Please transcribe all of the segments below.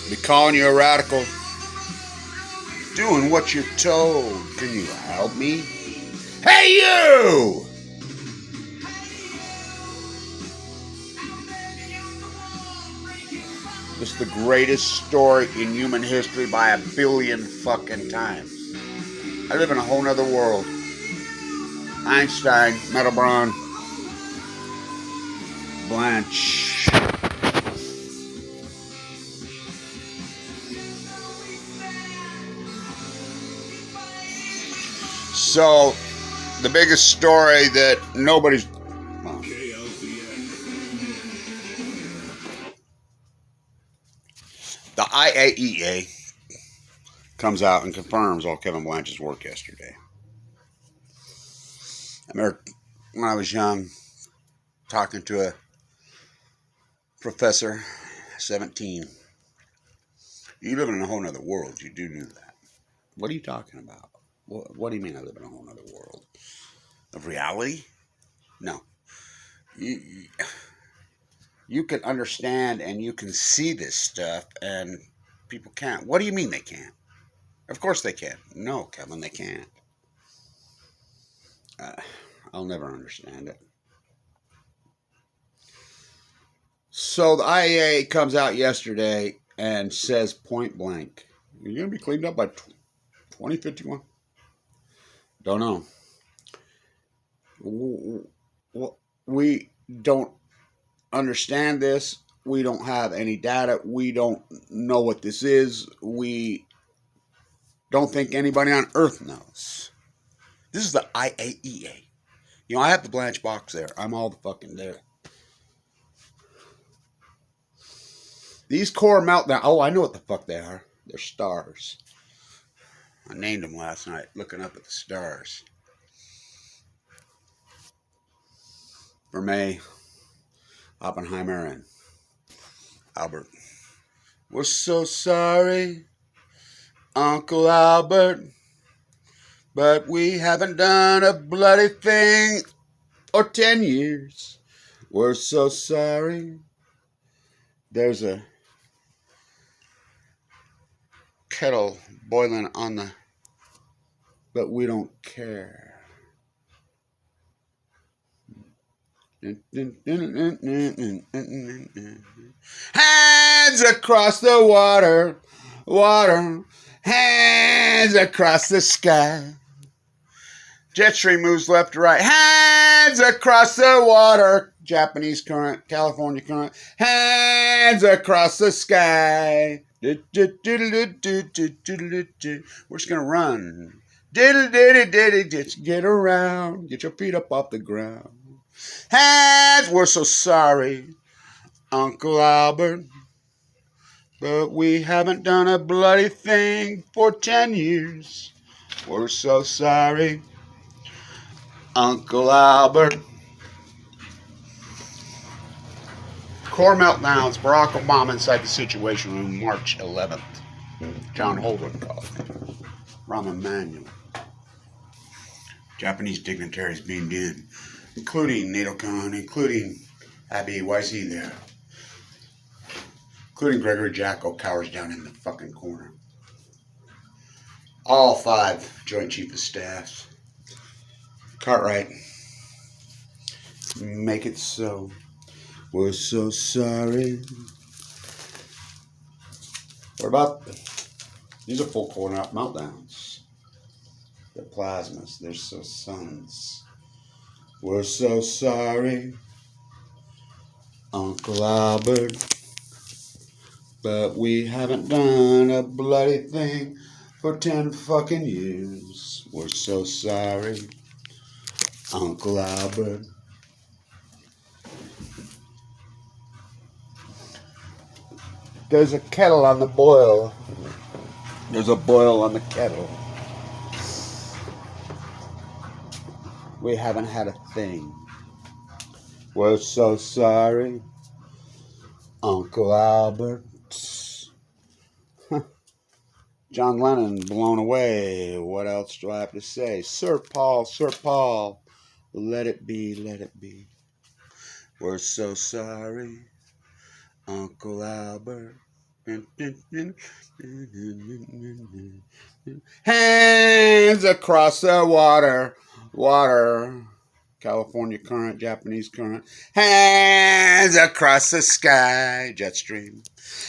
Be calling you a radical. Doing what you're told. Can you help me? Hey, you! This is the greatest story in human history by 1,000,000,000 fucking times. I live in a whole nother world. Einstein, Metalbron, Blanche. So, the biggest story that nobody's... Well, the I.A.E.A. comes out and confirms all Kevin Blanch's work yesterday. I remember when I was young, talking to a professor, 17. You live in a whole other world. You do that. What are you talking about? What do you mean I live in a whole other world? Of reality? No. You can understand and you can see this stuff, and people can't. What do you mean they can't? Of course they can. No, Kevin, they can't. I'll never understand it. So the I.A.E.A. comes out yesterday and says point blank, you're going to be cleaned up by 2051? Don't know. We don't understand this. We don't have any data. We don't know what this is. We don't think anybody on Earth knows. This is the I.A.E.A. You know, I have the Blanche box there. I'm all the fucking there. These core meltdowns. Oh, I know what the fuck they are. They're stars. I named them last night, looking up at the stars. For May, Oppenheimer, and Albert. We're so sorry, Uncle Albert, but we haven't done a bloody thing for 10 years. We're so sorry. There's a kettle boiling on the... But we don't care. Hands across the water, water, hands across the sky. Jet stream moves left to right. Hands across the water. Japanese current, California current. Hands across the sky. We're just gonna run. Just get around. Get your feet up off the ground. Hands, we're so sorry, Uncle Albert, but we haven't done a bloody thing for 10 years. We're so sorry, Uncle Albert. Core meltdowns. Barack Obama inside the Situation Room, March 11th. John Holden called me. Rahm Emanuel. Japanese dignitaries beamed in, including Nato Khan, including I.A.E.A. Why is he there? Including Gregory Jacko cowers down in the fucking corner. All 5 Joint Chief of Staffs. Cartwright. Make it so. We're so sorry. What about... These are full core meltdowns. They're plasmas. They're so suns. We're so sorry, Uncle Albert, but we haven't done a bloody thing for 10 fucking years. We're so sorry, Uncle Albert. There's a kettle on the boil. There's a boil on the kettle. We haven't had a thing. We're so sorry, Uncle Albert. John Lennon blown away. What else do I have to say? Sir Paul, let it be, let it be. We're so sorry, Uncle Albert, Hands across the water, water. California current, Japanese current. Hands across the sky, jet stream.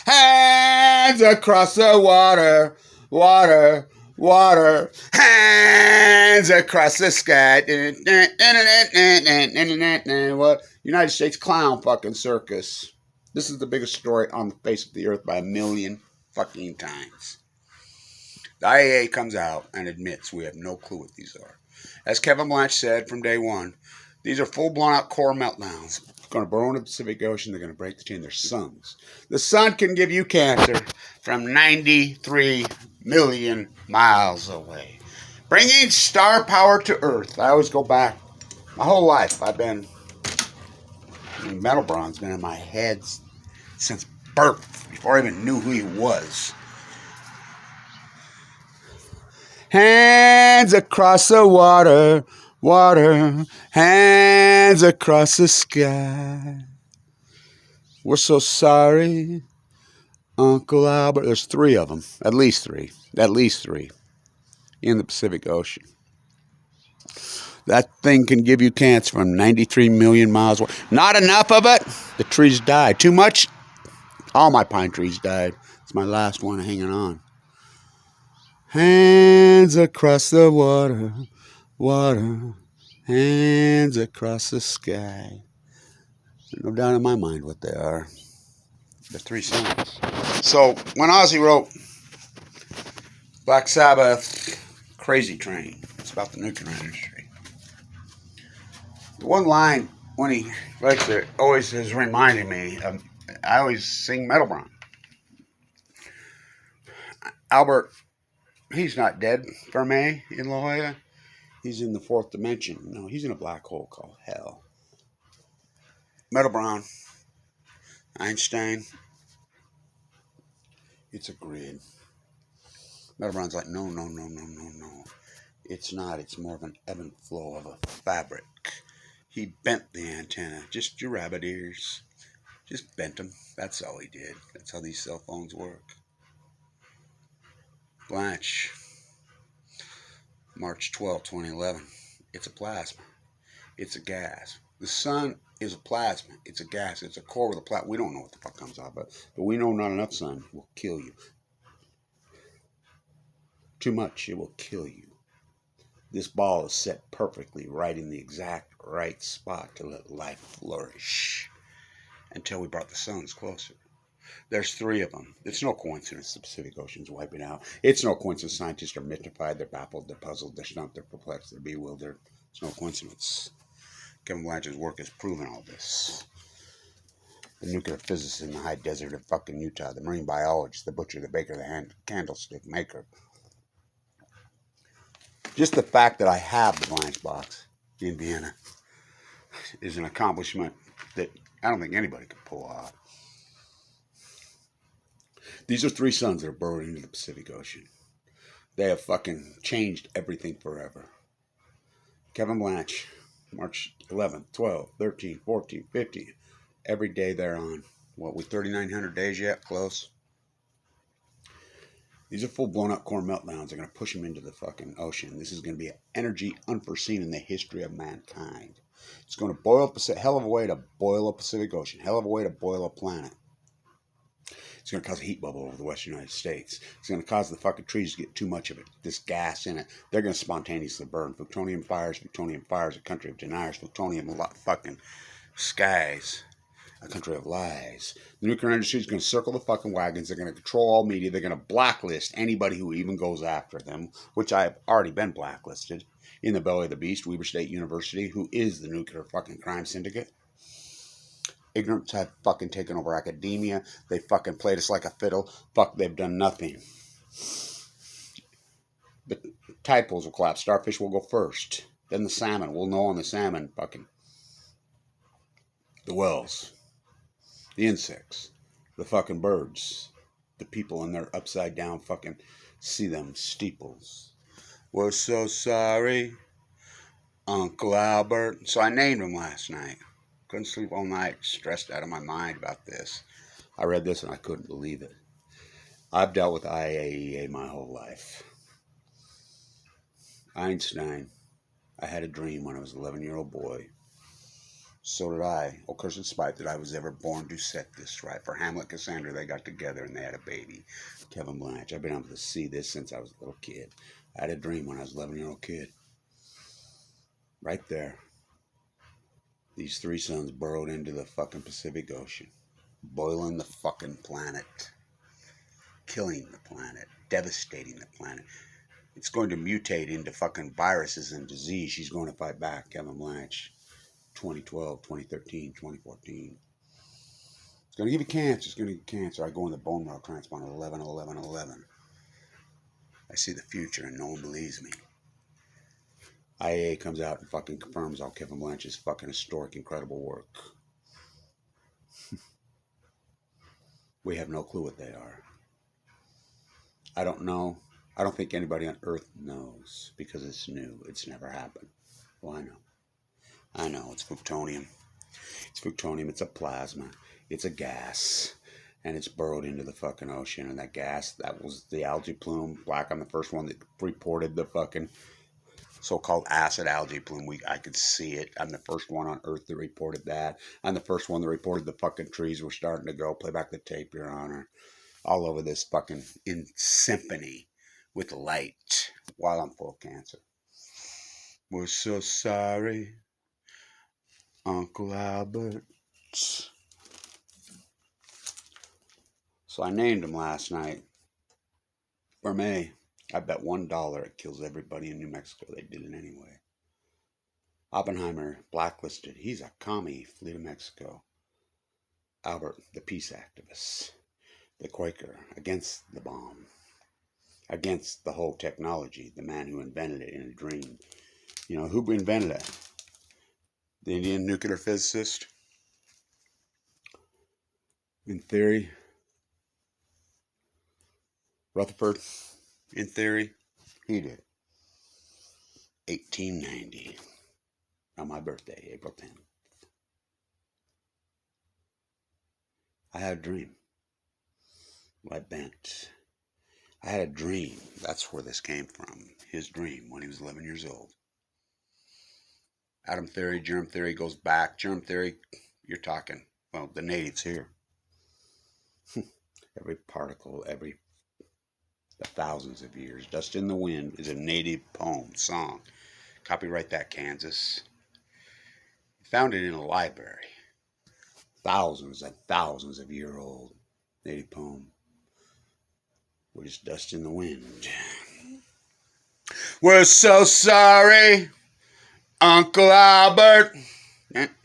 Hands across the water, water, water. Hands across the sky. What? United States clown fucking circus. This is the biggest story on the face of the earth by a million fucking times. The I.A.E.A comes out and admits we have no clue what these are. As Kevin Blanch said from day one, these are full-blown out core meltdowns. They're going to burn in the Pacific Ocean. They're going to break the chain. They're suns. The sun can give you cancer from 93 million miles away. Bringing star power to Earth. I always go back. My whole life, Metal Bron's been in my head since birth, before I even knew who he was. Hands across the water, water, hands across the sky. We're so sorry, Uncle Albert. There's 3 of them, at least three, in the Pacific Ocean. That thing can give you cancer from 93 million miles away. Not enough of it, the trees died. Too much, all my pine trees died. It's my last one hanging on. Hands across the water, water, hands across the sky. There's no doubt in my mind what they are. The 3 suns. So when Ozzy wrote Black Sabbath, Crazy Train, it's about the nuclear industry. The one line when he writes it always has reminded me of, I always sing Metal Bron. Albert, he's not dead, Fermi in La Jolla. He's in the 4th dimension. No, he's in a black hole called hell. Metal Bron, Einstein, it's a grid. Metal Bron's like, no. It's not. It's more of an ebb and flow of a fabric. He bent the antenna. Just your rabbit ears. Just bent them. That's all he did. That's how these cell phones work. Blanche, March 12, 2011. It's a plasma. It's a gas. The sun is a plasma. It's a gas. It's a core with a plasma. We don't know what the fuck comes out of it, but we know not enough sun will kill you. Too much, it will kill you. This ball is set perfectly right in the exact right spot to let life flourish until we brought the suns closer. There's 3 of them. It's no coincidence the Pacific Ocean's wiping out. It's no coincidence scientists are mystified, they're baffled, they're puzzled, they're stumped, they're perplexed, they're bewildered. It's no coincidence. Kevin Blanch's work has proven all this. The nuclear physicist in the high desert of fucking Utah, the marine biologist, the butcher, the baker, the candlestick maker. Just the fact that I have the Blanch box in Vienna is an accomplishment that I don't think anybody can pull off. These are 3 suns that are burrowed into the Pacific Ocean. They have fucking changed everything forever. Kevin Blanch, March 11th, 12th, 13th, 14th, 15th. Every day they're on. What, we 3,900 days yet? Close. These are full blown up core meltdowns. They're going to push them into the fucking ocean. This is going to be an energy unforeseen in the history of mankind. It's going to boil up a hell of a way to boil a Pacific Ocean. Hell of a way to boil a planet. It's going to cause a heat bubble over the western United States. It's going to cause the fucking trees to get too much of it, this gas in it. They're going to spontaneously burn. Plutonium fires, a country of deniers. Plutonium fucking skies, a country of lies. The nuclear industry is going to circle the fucking wagons. They're going to control all media. They're going to blacklist anybody who even goes after them, which I have already been blacklisted in the belly of the beast, Weber State University, who is the nuclear fucking crime syndicate. Ignorance have fucking taken over academia. They fucking played us like a fiddle. Fuck, they've done nothing. The tide pools will collapse. Starfish will go first. Then the salmon. We'll know on the salmon fucking. The whales. The insects. The fucking birds. The people in their upside down fucking see them steeples. We're so sorry, Uncle Albert. So I named him last night. Couldn't sleep all night, stressed out of my mind about this. I read this and I couldn't believe it. I've dealt with I.A.E.A my whole life. Einstein. I had a dream when I was an 11-year-old boy. So did I. Oh, curse and spite that I was ever born to set this right. For Hamlet and Cassandra, they got together and they had a baby. Kevin Blanche. I've been able to see this since I was a little kid. I had a dream when I was an 11-year-old kid. Right there. These three suns burrowed into the fucking Pacific Ocean. Boiling the fucking planet. Killing the planet. Devastating the planet. It's going to mutate into fucking viruses and disease. She's going to fight back. Kevin Blanche. 2012, 2013, 2014. It's going to give you cancer. It's going to give you cancer. I go in the bone marrow transplant at 11, 11, 11. I see the future and no one believes me. I.A.E.A comes out and fucking confirms all Kevin Blanche's fucking historic, incredible work. We have no clue what they are. I don't know. I don't think anybody on Earth knows because it's new. It's never happened. Well, I know. I know. It's plutonium. It's plutonium. It's a plasma. It's a gas. And it's burrowed into the fucking ocean. And that gas, that was the algae plume. Black, I'm the first one that reported the fucking so-called acid algae plume. I could see it. I'm the first one on Earth that reported that. I'm the first one that reported the fucking trees were starting to go. Play back the tape, Your Honor. All over this fucking in symphony with light while I'm full of cancer. We're so sorry, Uncle Albert. So I named him last night. For me, I bet $1 it kills everybody in New Mexico. They did it anyway. Oppenheimer, blacklisted. He's a commie. Flee to Mexico. Albert, the peace activist. The Quaker, against the bomb. Against the whole technology. The man who invented it in a dream. You know, who invented it? The Indian nuclear physicist? In theory. Rutherford? In theory. He did. 1890. On my birthday, April 10th. I had a dream. Light bent. I had a dream. That's where this came from. His dream when he was 11 years old. Atom theory, germ theory goes back. Germ theory, you're talking, well, the natives here. Every particle, the thousands of years. Dust in the Wind is a native poem, song. Copyright that, Kansas. Found it in a library. Thousands and thousands of year old native poem. We're just dust in the wind. We're so sorry, Uncle Albert. Hands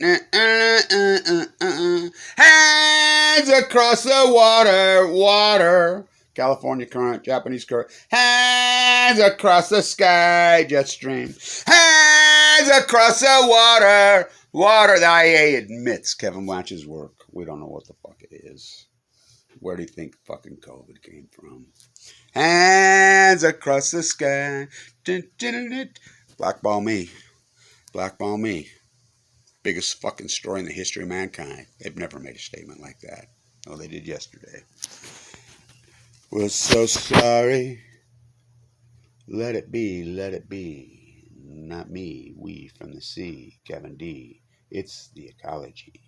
across the water, water. California current, Japanese current. Hands across the sky, jet stream. Hands across the water, water. The I.A.E.A admits Kevin Blanche's work. We don't know what the fuck it is. Where do you think fucking COVID came from? Hands across the sky. Blackball me. Blackball me. Biggest fucking story in the history of mankind. They've never made a statement like that. Oh, they did yesterday. We're so sorry. Let it be, let it be. Not me, we from the sea. Kevin D. It's the ecology.